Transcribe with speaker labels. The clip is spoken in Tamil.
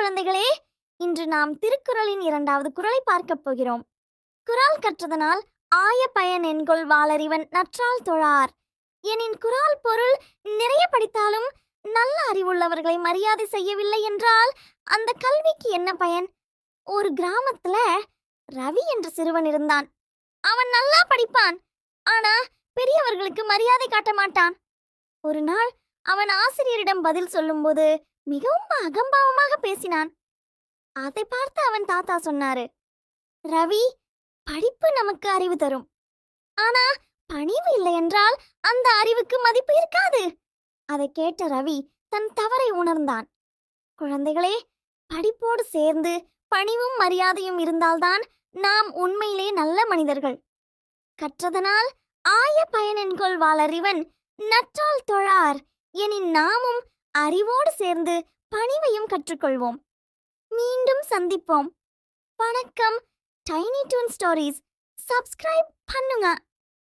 Speaker 1: குழந்தைகளே, இன்று நாம் திருக்குறளின் 2வது குறளை பார்க்கப் போகிறோம். குறள் கற்றதனால் ஆய பயன் என்கொள் வாளறிவன் நற்றால் தொழார். எனின் குறள் பொருள் நிறைய படித்தாலும் நல்ல அறிவுள்ளவர்களை மரியாதை செய்யவில்லை என்றால் அந்த கல்விக்கு என்ன பயன்? ஒரு கிராமத்துல ரவி என்ற சிறுவன் இருந்தான். அவன் நல்லா படிப்பான், ஆனா பெரியவர்களுக்கு மரியாதை காட்ட மாட்டான். ஒரு நாள் அவன் ஆசிரியரிடம் பதில் சொல்லும்போது மிகவும் அகம்பாவமாக பேசினான். அதை பார்த்து அவன் தாத்தா சொன்னாரு, ரவி, படிப்பு நமக்கு அறிவு தரும், ஆனா பணிவு இல்லை என்றால் அந்த அறிவுக்கு மதிப்பு இருக்காது. அதை கேட்ட ரவி தன் தவறை உணர்ந்தான். குழந்தைகளே, படிப்போடு சேர்ந்து பணிவும் மரியாதையும் இருந்தால்தான் நாம் உண்மையிலே நல்ல மனிதர்கள். கற்றதனால் ஆய பயனென்கொள் வாளறிவன் நற்றால் தொழார். எனின் நாமும் அறிவோடு சேர்ந்து பணிவையும் கற்றுக்கொள்வோம். மீண்டும் சந்திப்போம். வணக்கம். டைனி டூன் ஸ்டோரீஸ் சப்ஸ்கிரைப் பண்ணுங்க.